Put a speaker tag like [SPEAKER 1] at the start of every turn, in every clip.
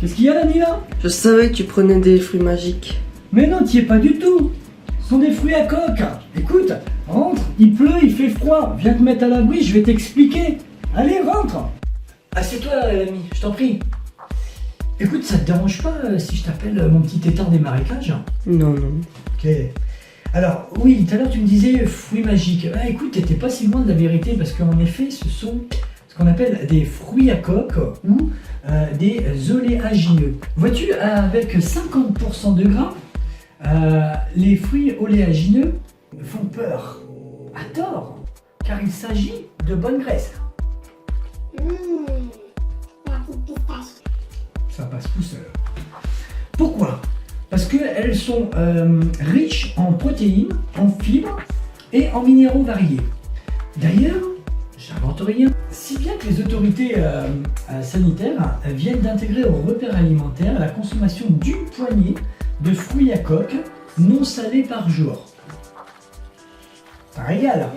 [SPEAKER 1] Qu'est-ce qu'il y a l'ami là?
[SPEAKER 2] Je savais que tu prenais des fruits magiques.
[SPEAKER 1] Mais non, t'y es pas du tout. Ce sont des fruits à coque. Écoute, rentre, il pleut, il fait froid. Viens te mettre à l'abri, je vais t'expliquer. Allez, rentre. Assieds-toi l'ami, je t'en prie. Écoute, ça te dérange pas si je t'appelle mon petit tétard des marécages?
[SPEAKER 2] Non, non.
[SPEAKER 1] Ok. Alors, oui, tout à l'heure tu me disais fruits magiques. Ah, écoute, t'étais pas si loin de la vérité parce qu'en effet, ce sont ce qu'on appelle des fruits à coque ou des oléagineux. Vois-tu, avec 50% de gras, les fruits oléagineux font peur. À tort, car il s'agit de bonne graisse.
[SPEAKER 3] La petite pistache.
[SPEAKER 1] Ça passe tout seul. Pourquoi? Parce qu'elles sont riches en protéines, en fibres et en minéraux variés. D'ailleurs, j'invente rien, si bien que les autorités sanitaires viennent d'intégrer au repère alimentaire la consommation d'une poignée de fruits à coque non salés par jour. Ça régale.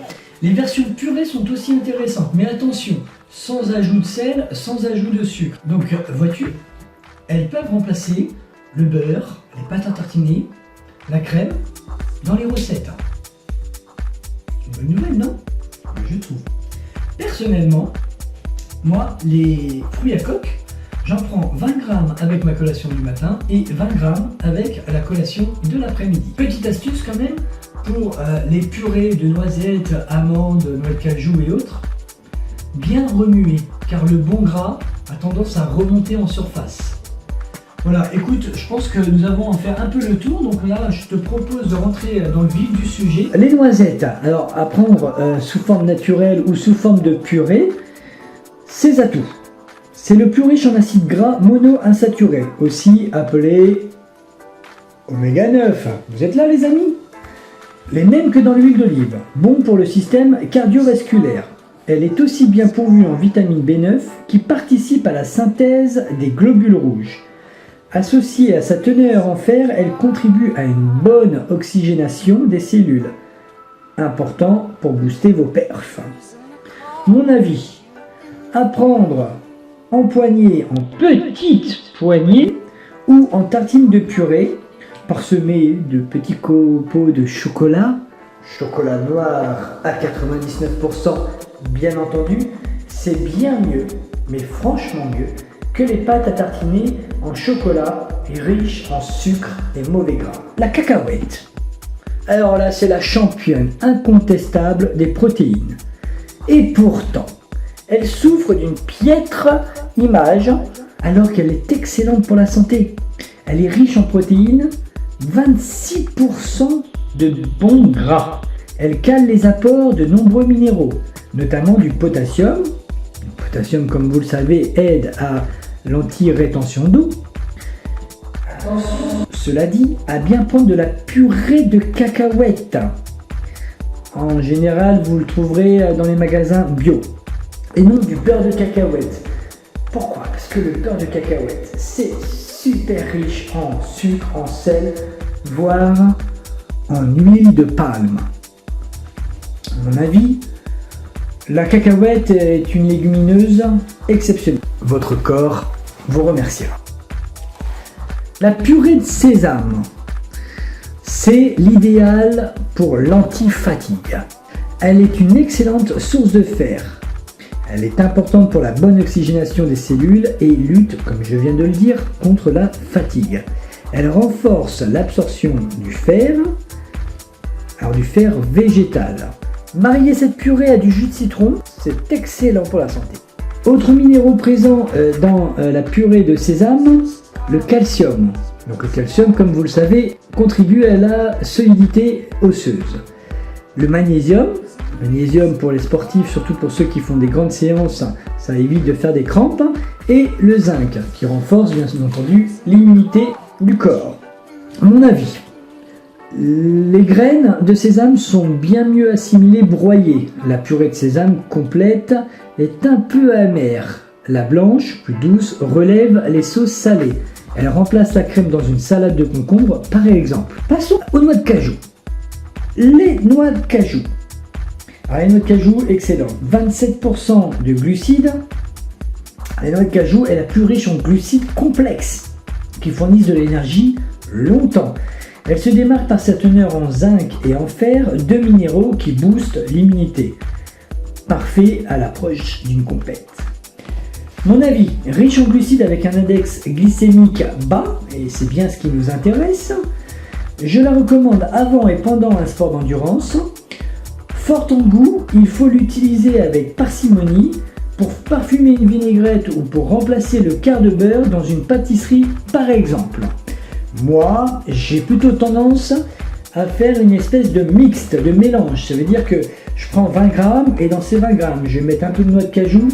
[SPEAKER 1] Les versions purées sont aussi intéressantes, mais attention, sans ajout de sel, sans ajout de sucre. Donc, vois-tu, elles peuvent remplacer le beurre, les pâtes à tartiner, la crème dans les recettes. C'est une bonne nouvelle, non? Je trouve. Personnellement, moi, les fruits à coque, j'en prends 20 grammes avec ma collation du matin et 20 grammes avec la collation de l'après-midi. Petite astuce quand même, pour les purées de noisettes, amandes, noix de cajou et autres, bien remuer, car le bon gras a tendance à remonter en surface. Voilà, écoute, je pense que nous avons à faire un peu le tour, donc là, je te propose de rentrer dans le vif du sujet. Les noisettes, alors à prendre sous forme naturelle ou sous forme de purée, ses atouts. C'est le plus riche en acides gras monoinsaturés, aussi appelé oméga 9. Vous êtes là les amis? Les mêmes que dans l'huile d'olive, bon pour le système cardiovasculaire. Elle est aussi bien pourvue en vitamine B9 qui participe à la synthèse des globules rouges. Associée à sa teneur en fer, elle contribue à une bonne oxygénation des cellules. Important pour booster vos perfs. Mon avis, à prendre en poignée, en petites poignées ou en tartines de purée, parsemées de petits copeaux de chocolat noir à 99%, bien entendu, c'est bien mieux, mais franchement mieux, que les pâtes à tartiner en chocolat et riches en sucre et mauvais gras. La cacahuète. Alors là, c'est la championne incontestable des protéines. Et pourtant, elle souffre d'une piètre image alors qu'elle est excellente pour la santé. Elle est riche en protéines, 26% de bons gras. Elle cale les apports de nombreux minéraux, notamment du potassium. Le potassium, comme vous le savez, aide à l'anti-rétention d'eau. Attention, cela dit, à bien prendre de la purée de cacahuètes. En général, vous le trouverez dans les magasins bio. Et non du beurre de cacahuète. Pourquoi? Parce que le beurre de cacahuète, c'est super riche en sucre, en sel, voire en huile de palme. À mon avis, la cacahuète est une légumineuse exceptionnelle. Votre corps vous remerciera. La purée de sésame, c'est l'idéal pour l'anti-fatigue. Elle est une excellente source de fer. Elle est importante pour la bonne oxygénation des cellules et lutte, comme je viens de le dire, contre la fatigue. Elle renforce l'absorption du fer, alors du fer végétal. Marier cette purée à du jus de citron, c'est excellent pour la santé. Autres minéraux présents dans la purée de sésame, le calcium. Donc le calcium, comme vous le savez, contribue à la solidité osseuse. Le magnésium pour les sportifs, surtout pour ceux qui font des grandes séances, ça évite de faire des crampes. Et le zinc, qui renforce bien entendu l'immunité du corps. À mon avis, les graines de sésame sont bien mieux assimilées broyées. La purée de sésame complète est un peu amère. La blanche, plus douce, relève les sauces salées. Elle remplace la crème dans une salade de concombre, par exemple. Passons aux noix de cajou. Les noix de cajou. Alors, les noix de cajou, excellent. 27% de glucides, les noix de cajou est la plus riche en glucides complexes qui fournissent de l'énergie longtemps. Elle se démarque par sa teneur en zinc et en fer, deux minéraux qui boostent l'immunité. Parfait à l'approche d'une compète. Mon avis, riche en glucides avec un index glycémique bas, et c'est bien ce qui nous intéresse. Je la recommande avant et pendant un sport d'endurance. Forte en goût, il faut l'utiliser avec parcimonie pour parfumer une vinaigrette ou pour remplacer le quart de beurre dans une pâtisserie par exemple. Moi, j'ai plutôt tendance à faire une espèce de mixte, de mélange. Ça veut dire que je prends 20 grammes et dans ces 20 grammes, je vais mettre un peu de noix de cajou.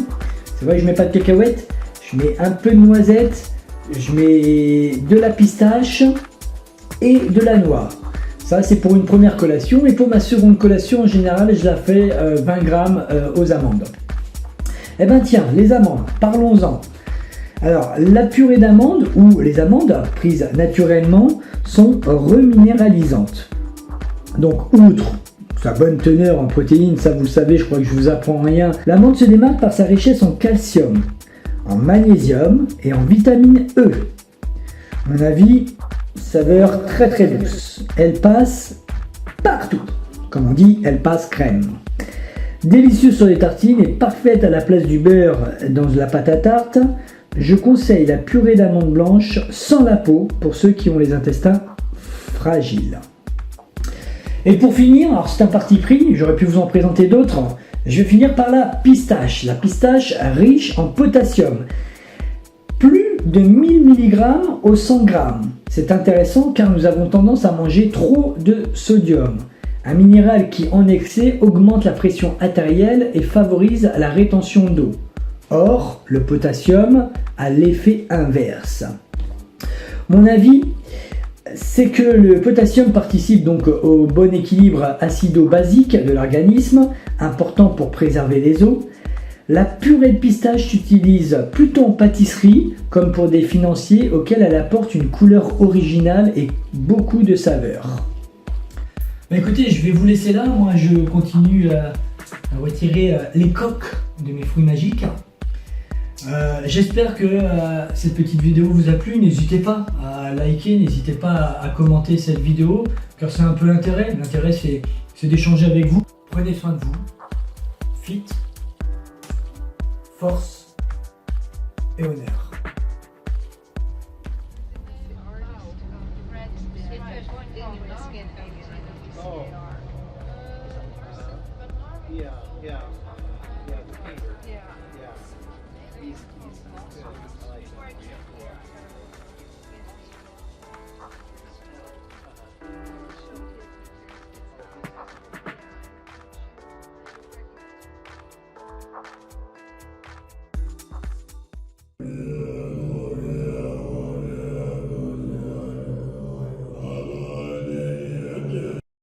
[SPEAKER 1] C'est vrai que je mets pas de cacahuètes. Je mets un peu de noisettes. Je mets de la pistache et de la noix. Ça, c'est pour une première collation. Et pour ma seconde collation, en général, je la fais 20 grammes aux amandes. Eh ben tiens, les amandes, parlons-en. Alors, la purée d'amandes ou les amandes prises naturellement sont reminéralisantes. Donc, outre sa bonne teneur en protéines, ça vous le savez, je crois que je vous apprends rien. L'amande se démarque par sa richesse en calcium, en magnésium et en vitamine E. À mon avis, saveur très très douce. Elle passe partout. Comme on dit, elle passe crème. Délicieuse sur les tartines et parfaite à la place du beurre dans la pâte à tarte. Je conseille la purée d'amandes blanches sans la peau pour ceux qui ont les intestins fragiles. Et pour finir, alors c'est un parti pris, j'aurais pu vous en présenter d'autres, je vais finir par la pistache. La pistache riche en potassium. Plus de 1000 mg au 100 g. C'est intéressant car nous avons tendance à manger trop de sodium. Un minéral qui en excès augmente la pression artérielle et favorise la rétention d'eau. Or, le potassium a l'effet inverse. Mon avis, c'est que le potassium participe donc au bon équilibre acido-basique de l'organisme, important pour préserver les os. La purée de pistache s'utilise plutôt en pâtisserie, comme pour des financiers auxquels elle apporte une couleur originale et beaucoup de saveurs. Bah écoutez, je vais vous laisser là, moi je continue à retirer les coques de mes fruits magiques. J'espère que cette petite vidéo vous a plu. N'hésitez pas à liker, n'hésitez pas à commenter cette vidéo, car c'est un peu l'intérêt. L'intérêt c'est d'échanger avec vous. Prenez soin de vous. Fit, force et honneur.